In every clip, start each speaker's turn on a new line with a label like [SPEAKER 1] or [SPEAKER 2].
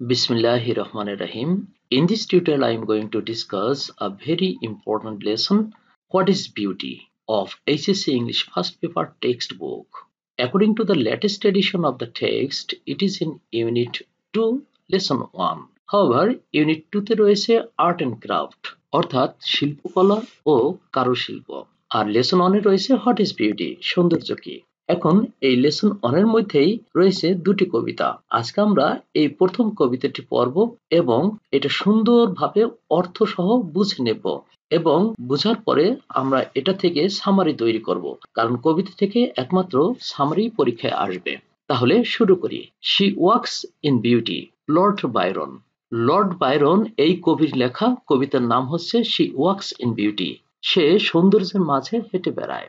[SPEAKER 1] Bismillahir Rahmanir Rahim. In this tutorial, I am going to discuss a very important lesson. What is beauty? Of HSC English first paper textbook. According to the latest edition of the text, it is in Unit 2, Lesson 1. However, Unit 2 তে রয়েছে Art and Craft, অর্থাৎ শিল্পকলা ও কারুশিল্প। আর lesson 1 এ রয়েছে What is beauty? সৌন্দর্য কি? এখন এই লেসন 1 এর মধ্যেই রয়েছে দুটি কবিতা। আজকে আমরা এই প্রথম কবিতাটি পড়ব এবং এটা সুন্দরভাবে অর্থ সহ বুঝে নেব এবং বোঝার পরে আমরা এটা থেকে সামারি তৈরি করব, কারণ কবিতা থেকে একমাত্র সামারি পরীক্ষায় আসবে। তাহলে শুরু করি। She walks in beauty, Lord Byron. Lord Byron এই কবির লেখা কবিতার নাম হচ্ছে শি ওয়াক্স ইন বিউটি। সে সৌন্দর্যের মাঝে হেঁটে বেড়ায়।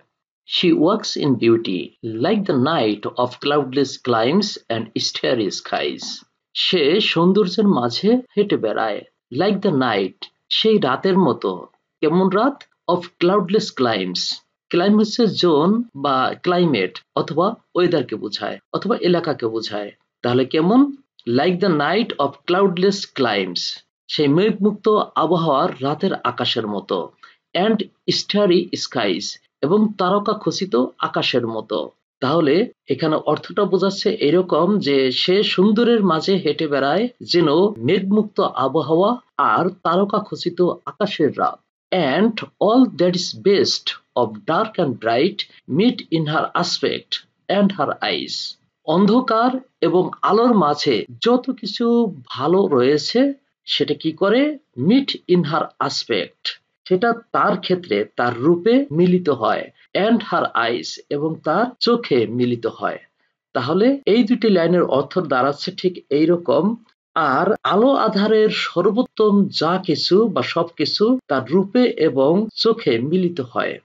[SPEAKER 1] She walks in beauty, like the night of cloudless climes and starry skies. সে সৌন্দর্যের মাঝে হেঁটে বেড়ায়, like the night, সেই রাতের মতো। কেমন রাত? of cloudless climes. ক্লাইম হচ্ছে জোন বা ক্লাইমেট অথবা ওয়েদারকে বোঝায় অথবা এলাকাকে বোঝায়। তাহলে কেমন? like the night of cloudless climes, সেই মেঘমুক্ত আবহাওয়ার রাতের আকাশের মতো। and starry skies, এবং তারকা খচিত আকাশের মতো। তাহলে এখানে অর্থটা বোঝাচ্ছে এরকম যে সে সুন্দরের মাঝে হেঁটে বেড়ায় যেন মেঘমুক্ত আবহাওয়া আর তারকা খচিত আকাশের রাত। And all that is best of dark and bright meet in her aspect and her eyes. অন্ধকার এবং আলোর মাঝে যত কিছু ভালো রয়েছে সেটা কি করে? meet in her aspect, সেটা তার ক্ষেত্রে তার রূপে মিলিত হয়। and her eyes, এবং তার চোখে মিলিত হয়। তাহলে এই দুটি লাইনের অর্থ দাঁড়াচ্ছে ঠিক এইরকম। আর আলো আঁধারের সর্বোত্তম যা কিছু বা সবকিছু তার রূপে এবং চোখে মিলিত হয়।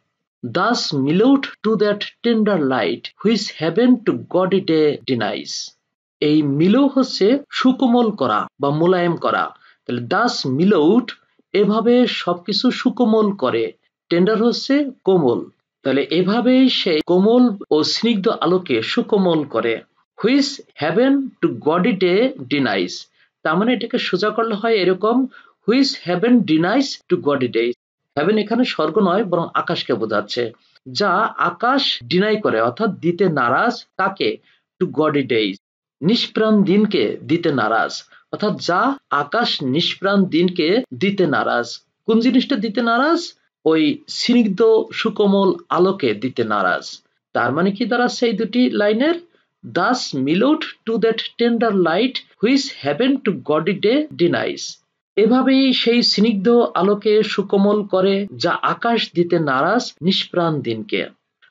[SPEAKER 1] thus mellowed to that tender light which heaven to gaudy day denies. এই মিলো হচ্ছে সুকোমল করা বা মোলায়েম করা। তাহলে thus mellowed, এভাবে সবকিছু সুকোমল করে। টেন্ডার হচ্ছে কোমল। তাহলে এভাবেই সে কোমল ও স্নিগ্ধ আলোকে সুকোমল করে। Which heaven to gaudy day denies, তার মানে এটাকে সোজা করলে হয় এরকম, which heaven denies to gaudy day. Heaven এখানে স্বর্গ নয় বরং আকাশকে বোঝাচ্ছে, যা আকাশ ডিনাই করে অর্থাৎ দিতে নারাজ। কাকে? টু গডি ডেইজ, নিষ্প্রাণ দিনকে দিতে নারাজ, অর্থাৎ যা আকাশ নিষ্প্রাণ দিনকে দিতে নারাজ। কোন জিনিসটা দিতে নারাজ? ওই স্নিগ্ধ সুকোমল আলোকে দিতে নারাজ। তার মানে কি দাঁড়াচ্ছে এই দুটি লাইনের? thus mellowed to that tender light which heaven to gaudy day denies. এভাবেই সেই স্নিগ্ধ আলোকে সুকোমল করে যা আকাশ দিতে নারাজ নিষ্প্রাণ দিনকে।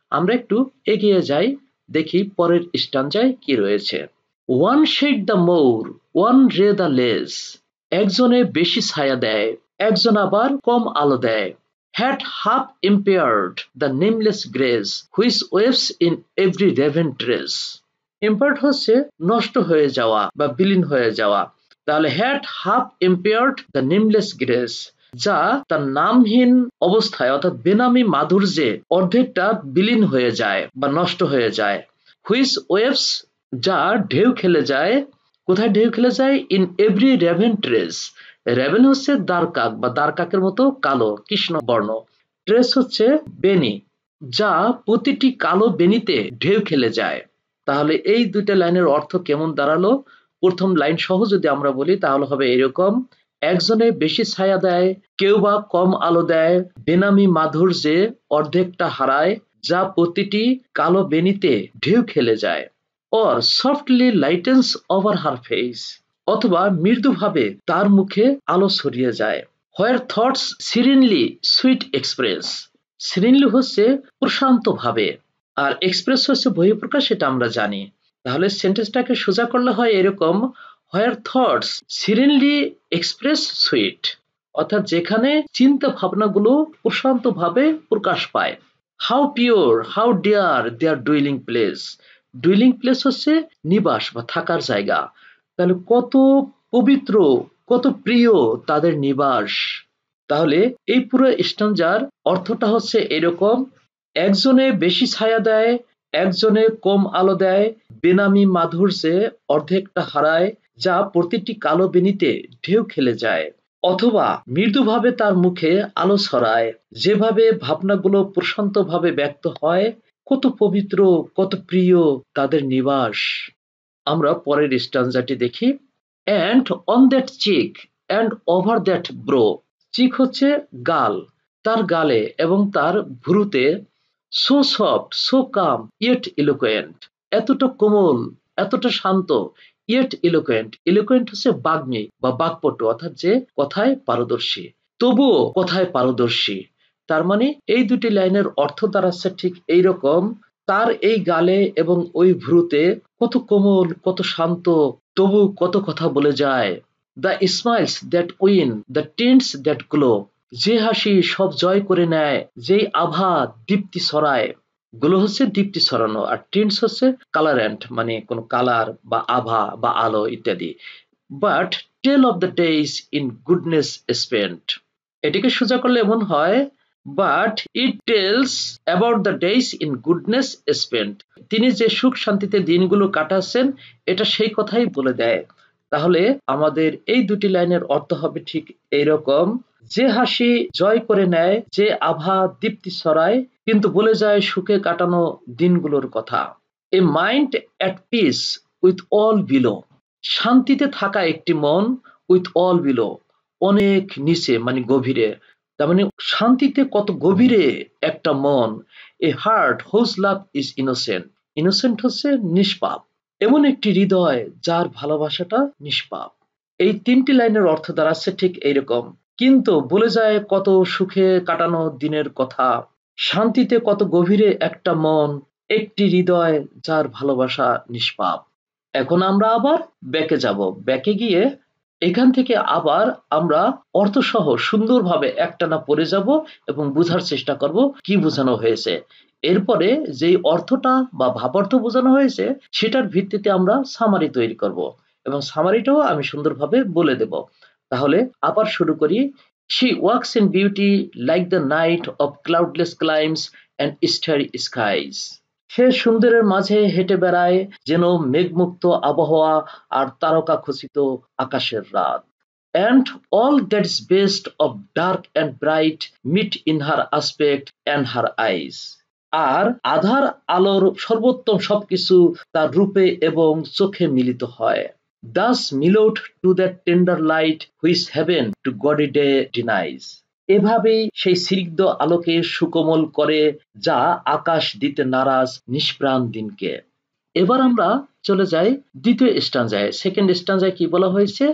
[SPEAKER 1] আমরা একটু এগিয়ে যাই, দেখি পরের স্ট্যান্জায় কি রয়েছে। one shade the more, one ray the less. একজনে বেশি ছায়া দেয়, একজন আবার কম আলো দেয়। had half impaired the nameless grace which waves in every raven trace. impaired হচ্ছে নষ্ট হয়ে যাওয়া বা বিলীন হয়ে যাওয়া। তাহলে had half impaired the nameless grace, যা তার নামহীন অবস্থায় অর্থাৎ বেনামি মাধুর্যে অর্ধেকটা বিলীন হয়ে যায় বা নষ্ট হয়ে যায়। which waves, যা ঢেউ খেলে যায়। কোথায় ঢেউ খেলে যায়? in every raven trace. Raven হচ্ছে দ্বারকাক বা দ্বারকাকের মতো কালো কৃষ্ণ বর্ণ। ট্রেস হচ্ছে বেনি, যা প্রতিটি কালো বেনিতে ঢেউ খেলে যায়। তাহলে এই দুইটা লাইনের অর্থ কেমন দাঁড়ালো? প্রথম লাইন সহ যদি আমরা বলি তাহলে হবে এরকম, একজনে বেশি ছায়া দেয়, কেউ বা কম আলো দেয়, বেনামি মাধুর্যে অর্ধেকটা হারায়, যা প্রতিটি কালো বেনিতে ঢেউ খেলে যায়। or softly lightens over her face, অথবা মৃদুভাবে তার মুখে আলো ছড়িয়ে যায়। where thoughts serenely sweet express. serenely হচ্ছে প্রশান্ত ভাবে, আর এক্সপ্রেস হচ্ছে বহিঃপ্রকাশ, সেটা আমরা জানি। তাহলে সেন্টেন্সটাকে সোজা করলে হয় এরকম, where thoughts serenely express sweet, অর্থাৎ যেখানে চিন্তা ভাবনাগুলো প্রশান্ত ভাবে প্রকাশ পায়। how pure, how dear their dwelling place. dwelling place হচ্ছে নিবাস বা থাকার জায়গা। তাহলে কত পবিত্র, কত প্রিয় তাদের নিবাস। তাহলে এই পুরো স্ট্যান্জার অর্থটা হচ্ছে এরকম, একজনে বেশি ছায়া দেয়, একজনে কম আলো দেয়, বেনামি মাধুর্যে অর্ধেকটা হারায়, যা প্রতিটি কালো বেনিতে ঢেউ খেলে যায়, অথবা মৃদুভাবে তার মুখে আলো ছড়ায়, যেভাবে ভাবনাগুলো প্রশান্তভাবে ব্যক্ত হয়, কত পবিত্র, কত প্রিয় তাদের নিবাস। আমরা পরের স্ট্যান্জাটি দেখি। And on that cheek and over that brow. Cheek হচ্ছে গাল, তার গালে এবং তার ভ্রুতে, so soft, so calm, yet eloquent, এতটা কোমল, এতটা শান্ত, ইয়েট ইলোকোয়েন্ট। ইলোকোয়েন্ট হচ্ছে বাগ্মী বা বাকপটু, অর্থাৎ যে কথায় পারদর্শী, তবুও কথায় পারদর্শী। তার মানে এই দুটি লাইনের অর্থ দাঁড়াচ্ছে ঠিক এইরকম। তার এই গালে এবং ওই ভ্রুতে কত কোমল, কত শান্ত, তবু কত কথা বলে যায়। The smiles that win, the tints that glow. যে হাসি সব জয় করে নেয়, যেই আভা দীপ্তি ছড়ায়। গ্লো হচ্ছে দীপ্তি ছড়ানো, আর টিন্টস হচ্ছে কালারেন্ট, মানে কোনো কালার বা আভা বা আলো ইত্যাদি। But tell of the days in goodness spent. এটিকে সোজা করলে এমন হয়, but it tells about the days in goodness spent. তিনি যে সুখ শান্তিতে দিনগুলো কাটাচ্ছেন, এটা সেই কথাই বলে দেয়। তাহলে আমাদের এই দুটি লাইনের অর্থ হবে ঠিক এইরকম। যে হাসি জয় করে নেয়, যে আভা দীপ্তি ছড়ায়, কিন্তু বলে যায় সুখে কাটানো দিনগুলোর কথা। A mind at peace with all below. শান্তিতে থাকা একটি মন, উইথ অল বিলো, অনেক নিচে মানে গভীরে। তার মানে শান্তিতে কত গভীরে একটা মন। A heart whose love is innocent. Innocent হচ্ছে নিষ্পাপ। এমন একটি হৃদয় যার ভালোবাসাটা নিষ্পাপ। এই তিনটি লাইনের অর্থ দাঁড়াচ্ছে ঠিক এইরকম। কিন্তু বলে যায় কত সুখে কাটানো দিনের কথা, শান্তিতে কত গভীরে একটা মন, একটি হৃদয় যার ভালোবাসা নিষ্পাপ। এখন আমরা আবার ব্যাকে যাব। ব্যাকে গিয়ে এখান থেকে আবার আমরা অর্থসহ সুন্দরভাবে একটানা পড়ে যাব এবং বোঝার চেষ্টা করব কি বোঝানো হয়েছে। এরপরে যেই অর্থটা বা ভাবার্থ বোঝানো হয়েছে সেটার ভিত্তিতে আমরা সামারি তৈরি করব এবং সামারিটাও আমি সুন্দরভাবে বলে দেব। তাহলে আবার শুরু করি। She walks in beauty like the night of cloudless climes and starry skies. সে সুন্দরের মাঝে হেঁটে বেড়ায় যেন মেঘমুক্ত আবহাওয়া আর তারকা খচিত আকাশের রাত। And all that is best of dark and bright meet in her aspect and her eyes. আর আধার আলোর সর্বোত্তম সবকিছু তার রূপে এবং চোখে মিলিত হয়। Thus mellowed to that tender light which heaven to gaudy day denies. এভাবেই সেই স্নিগ্ধ আলোকে সুকোমল করে যা আকাশ দিতে নারাজ নিষ্প্রাণ দিনকে। এবার আমরা চলে যাই দ্বিতীয় স্ট্যান্জায়। সেকেন্ড স্ট্যান্জায় কি বলা হয়েছে?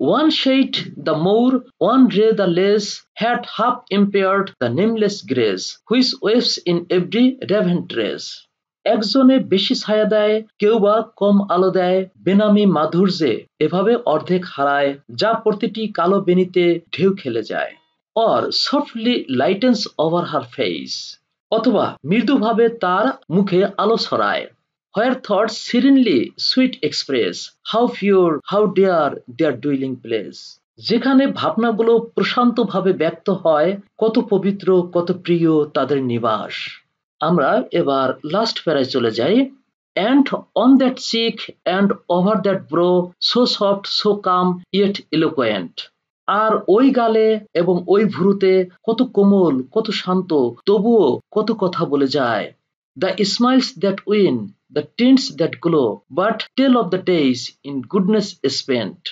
[SPEAKER 1] One shade the more, one ray the less, had half impaired the nameless grace, which waves in every raven trace. একজনে বেশি ছায়া দেয়, কেউ বা কম আলো দেয়, বেনামি মাধুর্যে এভাবে অর্ধেক হারায়, যা প্রতিটি কালো বেনিতে ঢেউ খেলে যায়। Or softly lightens over her face. অথবা মৃদুভাবে তার মুখে আলো ছড়ায়। Where thoughts serenely sweet express, how pure, how dear their dwelling place. যেখানে ভাবনাগুলো প্রশান্তভাবে ব্যক্ত হয়, কত পবিত্র, কত প্রিয় তাদের নিবাস। আমরা এবার লাস্ট প্যারায় চলে যাই। And on that cheek and over that brow, so soft, so calm, yet eloquent. আর ওই গালে এবং ওই ভ্রুতে কত কোমল, কত শান্ত, তবুও কত কথা বলে যায়। The smiles that win, the tints that glow, but tell of the days in goodness spent.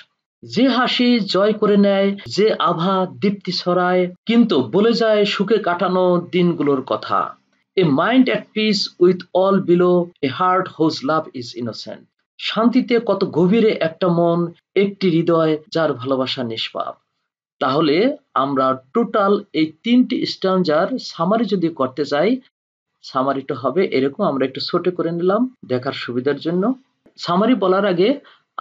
[SPEAKER 1] যে হাসি জয় করে নেয়, যে আভা দীপ্তি ছড়ায়, কিন্তু বলে যায় সুখে কাটানো দিনগুলোর কথা। A mind at peace with all below, a heart whose love is innocent. শান্তিতে কত গভীরে একটা মন, একটি হৃদয় যার ভালোবাসা নিষ্পাপ। তাহলে আমরা টোটাল এই তিনটি স্ট্যান্জার সামারি যদি করতে চাই, সামারিটা হবে এরকম। আমরা একটু ছোট করে নিলাম দেখার সুবিধার জন্য। সামারি বলার আগে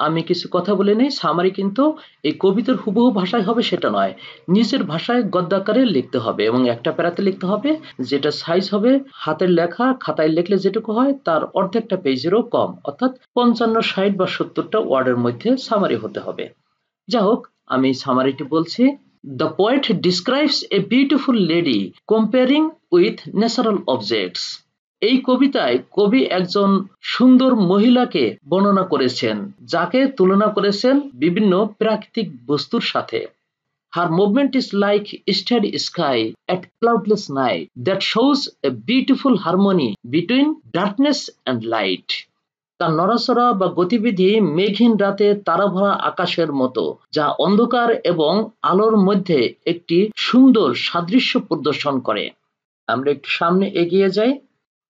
[SPEAKER 1] আমি কিছু কথা বলে নিই। সামারি কিন্তু এই কবিতার হুবহু ভাষায় হবে সেটা নয়, নিজের ভাষায় গদ্যাকারে লিখতে হবে এবং একটা প্যারাতে লিখতে হবে, যেটা সাইজ হবে হাতের লেখা খাতায় লিখলে যেটুকু হয় তার অর্ধেকটা পেজেরও কম, অর্থাৎ ৫৫, ৬০ বা ৭০টা ওয়ার্ডের মধ্যে সামারি হতে হবে। যা হোক, আমি সামারিটি বলছি। The poet describes a beautiful lady comparing with natural objects. এই কবিতায় কবি একজন সুন্দর মহিলাকে বর্ণনা করেছেন, যাকে তুলনা করেছেন বিভিন্ন প্রাকৃতিক বস্তুর সাথে। Her movement is like starry sky at cloudless night that shows a beautiful harmony between darkness and light. তার নড়াচড়া বা গতিবিধি মেঘহীন রাতে তারাভরা আকাশের মতো, যা অন্ধকার এবং আলোর মধ্যে একটি সুন্দর সাদৃশ্য প্রদর্শন করে। আমরা একটু সামনে এগিয়ে যাই।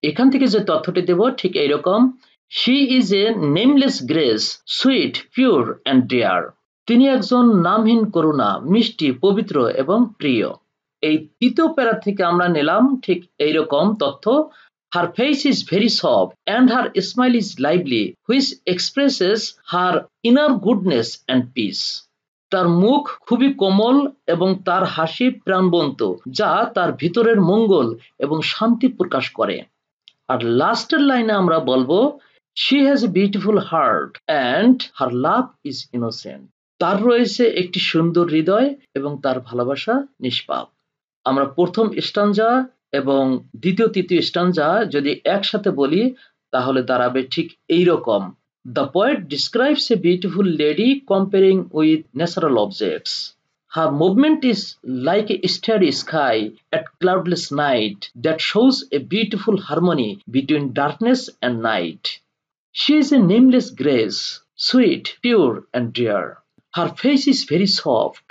[SPEAKER 1] এখান থেকে যে তথ্যটি দেব ঠিক এইরকম: She is a nameless grace, sweet, pure and dear. তিনি একজন নামহীন করুণা, মিষ্টি, পবিত্র এবং প্রিয়। এই তৃতীয় প্যারা থেকে আমরা নিলাম ঠিক এইরকম তথ্য: Her face is very soft and her smile is lively, which expresses her inner goodness and peace. তার মুখ খুবই কোমল এবং তার হাসি প্রাণবন্ত, যা তার ভিতরের মঙ্গল এবং শান্তি প্রকাশ করে। আর লাস্টের লাইনে আমরা বলবো she has a beautiful heart and her love is innocent. তার রয়েছে একটি সুন্দর হৃদয় এবং তার ভালোবাসা নিষ্পাপ। আমরা প্রথম স্ট্যাঞ্জা এবং দ্বিতীয় তৃতীয় স্ট্যাঞ্জা যদি একসাথে বলি তাহলে দাঁড়াবে ঠিক এইরকম: The poet describes a beautiful lady comparing with natural objects. Her movement is like a starry sky at cloudless night that shows a beautiful harmony between darkness and night. She is a nameless grace, sweet, pure and dear. Her face is very soft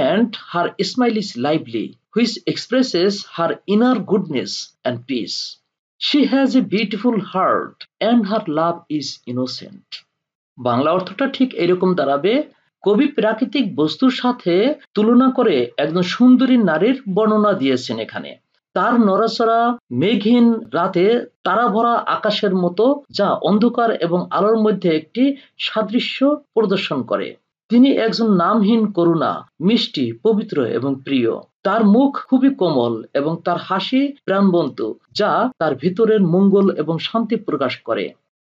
[SPEAKER 1] and her smile is lively, which expresses her inner goodness and peace. She has a beautiful heart and her love is innocent. Bangla অর্থটা ঠিক এরকম দাঁড়াবে: কবি প্রাকৃতিক বস্তুর সাথে তুলনা করে একজন সুন্দরী নারীর বর্ণনা দিয়েছেন এখানে। তার নড়াচড়া মেঘহীন রাতে তারাভরা আকাশের মতো, যা অন্ধকার এবং আলোর মধ্যে একটি সাদৃশ্য প্রদর্শন করে। তিনি একজন নামহীন করুণা, মিষ্টি, পবিত্র এবং প্রিয়। তার মুখ খুবই কোমল এবং তার হাসি প্রাণবন্ত, যা তার ভিতরের মঙ্গল এবং শান্তি প্রকাশ করে।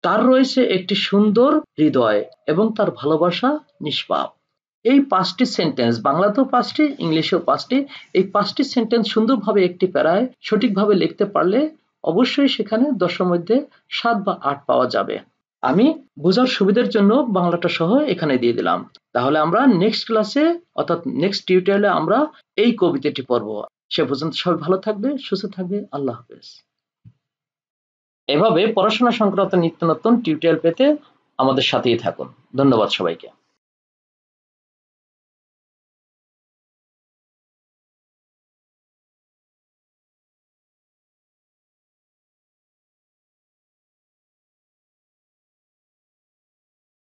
[SPEAKER 1] তার রয়েছে একটি সুন্দর হৃদয় এবং তার ভালোবাসা নিষ্পাপ। এই 5টি সেন্টেন্স, বাংলাতেও 5টি, ইংলিশেও 5টি, এই 5টি সেন্টেন্স সুন্দরভাবে একটি প্যারায় সঠিকভাবে লিখতে পারলে অবশ্যই সেখানে 10-এর মধ্যে 7 বা 8 পাওয়া যাবে। আমি বোঝার সুবিধার জন্য বাংলাটা সহ এখানে দিয়ে দিলাম। তাহলে আমরা নেক্সট ক্লাসে অর্থাৎ নেক্সট টিউটোরিয়ালে আমরা এই কবিতাটি পড়ব। সে পর্যন্ত সবাই ভালো থাকবে, সুস্থ থাকবে। আল্লাহ হাফেজ। এভাবে পড়াশোনা সংক্রান্ত নিত্য নতুন টিউটোরিয়াল পেতে আমাদের সাথেই থাকুন। ধন্যবাদ সবাইকে।